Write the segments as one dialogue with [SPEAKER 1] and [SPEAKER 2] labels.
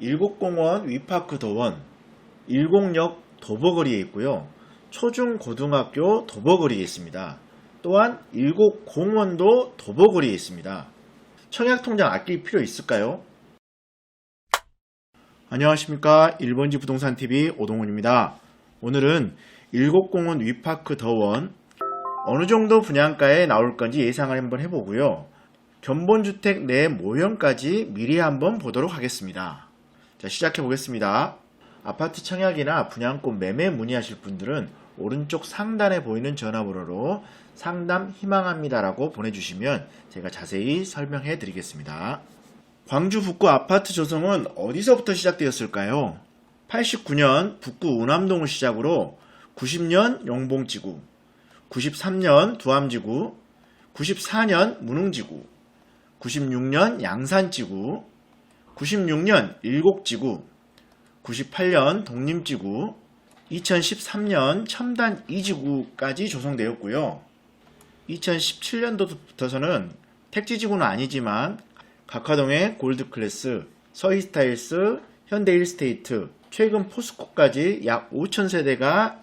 [SPEAKER 1] 일곡공원 위파크 더원, 일곡역 도보거리에 있고요. 초중고등학교 도보거리에 있습니다. 또한 일곡공원도 도보거리에 있습니다. 청약통장 아낄 필요 있을까요? 안녕하십니까. 일본지 부동산TV 오동훈입니다. 오늘은 일곡공원 위파크 더원 어느 정도 분양가에 나올 건지 예상을 한번 해보고요. 견본주택 내 모형까지 미리 한번 보도록 하겠습니다. 자, 시작해 보겠습니다. 아파트 청약이나 분양권 매매 문의하실 분들은 오른쪽 상단에 보이는 전화번호로 상담 희망합니다 라고 보내주시면 제가 자세히 설명해 드리겠습니다. 광주 북구 아파트 조성은 어디서부터 시작되었을까요? 89년 북구 운암동을 시작으로 90년 용봉지구, 93년 두암지구, 94년 문흥지구, 96년 양산지구, 96년 일곡지구, 98년 독림지구, 2013년 첨단 2지구까지 조성되었고요. 2017년도부터서는 택지지구는 아니지만 각화동의 골드클래스, 서희스타일스, 현대일스테이트, 최근 포스코까지 약 5,000세대가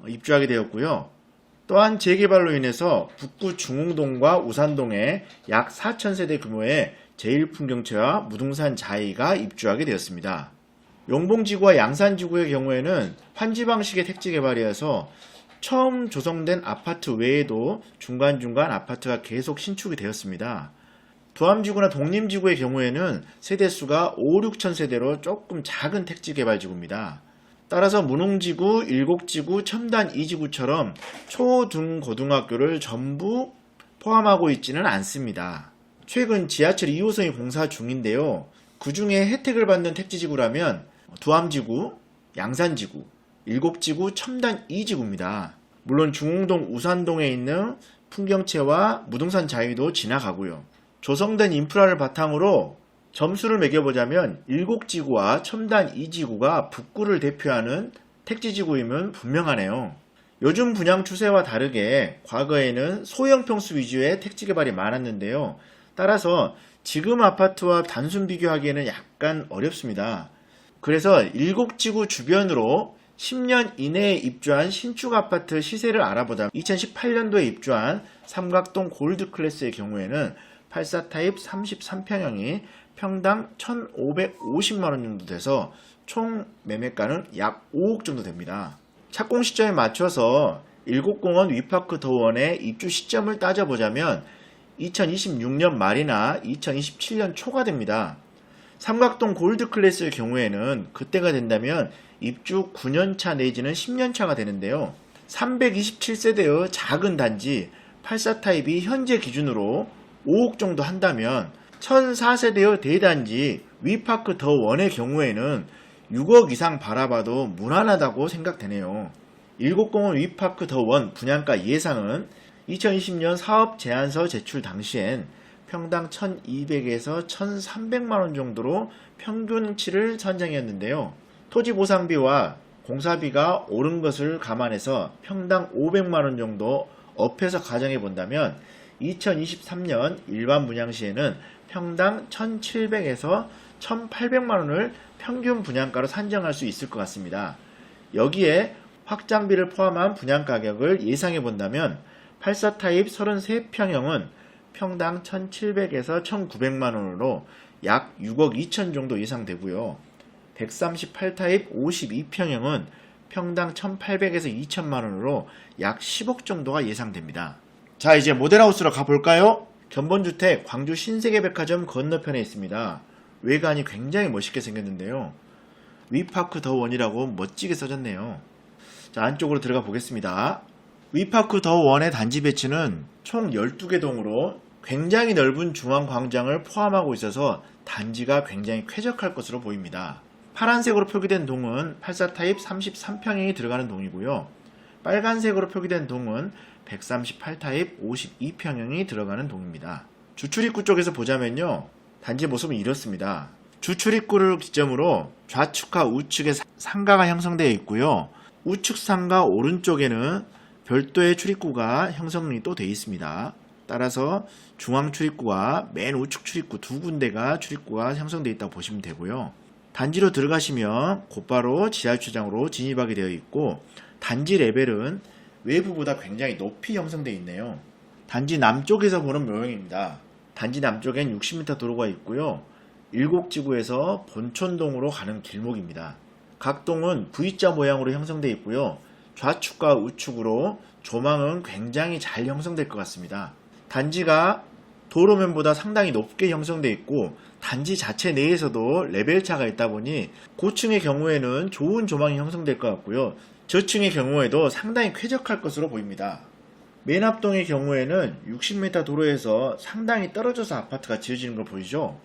[SPEAKER 1] 입주하게 되었고요. 또한 재개발로 인해서 북구 중흥동과 우산동에 약 4,000세대 규모의 제1풍경채와 무등산 자이가 입주하게 되었습니다. 용봉지구와 양산지구의 경우에는 환지 방식의 택지 개발이어서 처음 조성된 아파트 외에도 중간중간 아파트가 계속 신축이 되었습니다. 두암지구나 독림지구의 경우에는 세대수가 5, 6천 세대로 조금 작은 택지 개발지구입니다. 따라서 문흥지구, 일곡지구, 첨단 2지구처럼 초, 중, 고등학교를 전부 포함하고 있지는 않습니다. 최근 지하철 2호선이 공사 중인데요. 그 중에 혜택을 받는 택지지구라면 두암지구, 양산지구, 일곡지구, 첨단 2지구입니다. 물론 중흥동, 우산동에 있는 풍경채와 무등산 자이도 지나가고요. 조성된 인프라를 바탕으로 점수를 매겨보자면 일곡지구와 첨단 2지구가 북구를 대표하는 택지지구임은 분명하네요. 요즘 분양 추세와 다르게 과거에는 소형 평수 위주의 택지 개발이 많았는데요. 따라서 지금 아파트와 단순 비교하기에는 약간 어렵습니다. 그래서 일곡지구 주변으로 10년 이내에 입주한 신축 아파트 시세를 알아보다 2018년도에 입주한 삼각동 골드클래스의 경우에는 84 타입 33평형이 평당 1,550만원 정도 돼서 총 매매가는 약 5억 정도 됩니다. 착공 시점에 맞춰서 일곡공원 위파크 더원의 입주 시점을 따져보자면 2026년 말이나 2027년 초가 됩니다. 삼각동 골드클래스의 경우에는 그때가 된다면 입주 9년차 내지는 10년차가 되는데요. 327세대의 작은 단지 84 타입이 현재 기준으로 5억 정도 한다면 1004세대의 대단지 위파크 더원의 경우에는 6억 이상 바라봐도 무난하다고 생각되네요. 일곡공원 위파크 더원 분양가 예상은 2020년 사업 제안서 제출 당시엔 평당 1200에서 1300만원 정도로 평균치를 선정했는데요. 토지보상비와 공사비가 오른 것을 감안해서 평당 500만원 정도 업해서 가정해 본다면 2023년 일반 분양 시에는 평당 1700에서 1800만원을 평균 분양가로 산정할 수 있을 것 같습니다. 여기에 확장비를 포함한 분양 가격을 예상해 본다면 84 타입 33평형은 평당 1700에서 1900만원으로 약 6억 2천 정도 예상되고요. 138 타입 52평형은 평당 1800에서 2000만원으로 약 10억 정도가 예상됩니다. 자, 이제 모델하우스로 가볼까요? 견본주택 광주 신세계백화점 건너편에 있습니다. 외관이 굉장히 멋있게 생겼는데요. 위파크 더원이라고 멋지게 써졌네요. 자, 안쪽으로 들어가 보겠습니다. 위파크 더원의 단지 배치는 총 12개 동으로 굉장히 넓은 중앙광장을 포함하고 있어서 단지가 굉장히 쾌적할 것으로 보입니다. 파란색으로 표기된 동은 84 타입 33평형이 들어가는 동이고요. 빨간색으로 표기된 동은 138 타입 52평형이 들어가는 동입니다. 주출입구 쪽에서 보자면요. 단지 모습은 이렇습니다. 주출입구를 기점으로 좌측과 우측에 상가가 형성되어 있고요. 우측 상가 오른쪽에는 별도의 출입구가 형성이 또 되어 있습니다. 따라서 중앙 출입구와 맨 우측 출입구 두 군데가 출입구가 형성되어 있다고 보시면 되고요. 단지로 들어가시면 곧바로 지하주차장으로 진입하게 되어 있고, 단지 레벨은 외부보다 굉장히 높이 형성되어 있네요. 단지 남쪽에서 보는 모형입니다. 단지 남쪽엔 60m 도로가 있고요. 7지구에서 본촌동으로 가는 길목입니다. 각 동은 V자 모양으로 형성되어 있고요. 좌측과 우측으로 조망은 굉장히 잘 형성될 것 같습니다. 단지가 도로면보다 상당히 높게 형성되어 있고, 단지 자체 내에서도 레벨차가 있다 보니 고층의 경우에는 좋은 조망이 형성될 것 같고요. 저층의 경우에도 상당히 쾌적할 것으로 보입니다. 맨 앞동의 경우에는 60m 도로에서 상당히 떨어져서 아파트가 지어지는 걸 보이죠?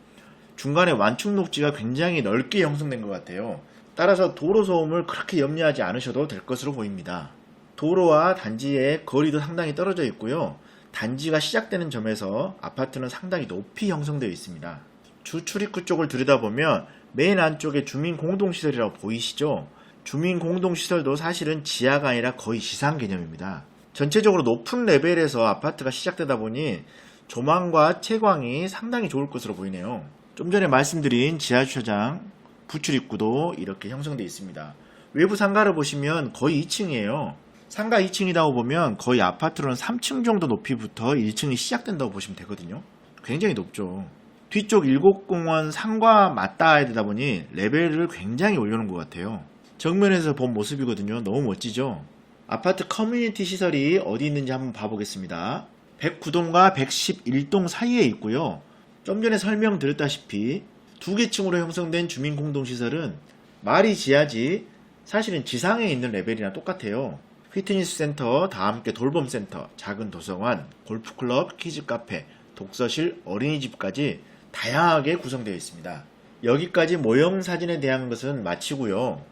[SPEAKER 1] 중간에 완충 녹지가 굉장히 넓게 형성된 것 같아요. 따라서 도로 소음을 그렇게 염려하지 않으셔도 될 것으로 보입니다. 도로와 단지의 거리도 상당히 떨어져 있고요. 단지가 시작되는 점에서 아파트는 상당히 높이 형성되어 있습니다. 주 출입구 쪽을 들여다보면 맨 안쪽에 주민 공동시설이라고 보이시죠? 주민 공동시설도 사실은 지하가 아니라 거의 지상 개념입니다. 전체적으로 높은 레벨에서 아파트가 시작되다 보니 조망과 채광이 상당히 좋을 것으로 보이네요. 좀 전에 말씀드린 지하주차장 부출입구도 이렇게 형성되어 있습니다. 외부 상가를 보시면 거의 2층이에요. 상가 2층이라고 보면 거의 아파트로는 3층 정도 높이부터 1층이 시작된다고 보시면 되거든요. 굉장히 높죠. 뒤쪽 7공원 상가 맞닿아야 되다 보니 레벨을 굉장히 올려놓은 것 같아요. 정면에서 본 모습이거든요. 너무 멋지죠? 아파트 커뮤니티 시설이 어디 있는지 한번 봐보겠습니다. 109동과 111동 사이에 있고요. 좀 전에 설명드렸다시피 2개 층으로 형성된 주민공동시설은 말이 지하지 사실은 지상에 있는 레벨이랑 똑같아요. 피트니스 센터, 다함께 돌봄센터, 작은 도서관, 골프클럽, 키즈카페, 독서실, 어린이집까지 다양하게 구성되어 있습니다. 여기까지 모형 사진에 대한 것은 마치고요.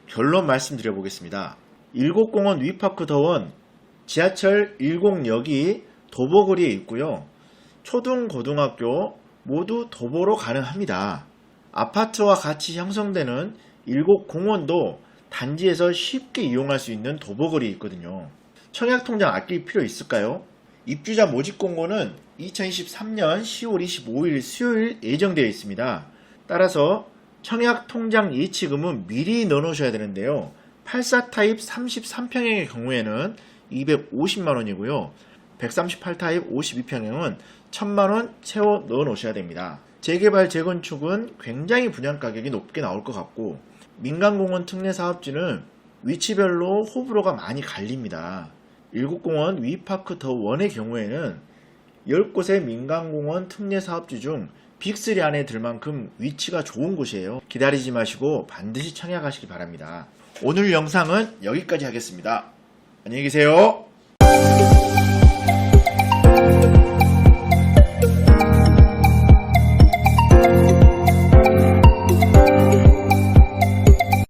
[SPEAKER 1] 결론 말씀드려보겠습니다. 7공원 위파크 더원 지하철 10역이 도보거리에 있고요. 초등, 고등학교 모두 도보로 가능합니다. 아파트와 같이 형성되는 7공원도 단지에서 쉽게 이용할 수 있는 도보거리에 있거든요. 청약통장 아낄 필요 있을까요? 입주자 모집 공고는 2023년 10월 25일 수요일 예정되어 있습니다. 따라서 청약통장 예치금은 미리 넣어놓으셔야 되는데요. 84타입 33평형의 경우에는 250만원이고요. 138타입 52평형은 1000만원 채워 넣어놓으셔야 됩니다. 재개발, 재건축은 굉장히 분양가격이 높게 나올 것 같고, 민간공원 특례사업지는 위치별로 호불호가 많이 갈립니다. 7공원 위파크 더 원의 경우에는 10곳의 민간공원 특례사업지 중 빅3 안에 들 만큼 위치가 좋은 곳이에요. 기다리지 마시고 반드시 청약하시기 바랍니다. 오늘 영상은 여기까지 하겠습니다. 안녕히 계세요.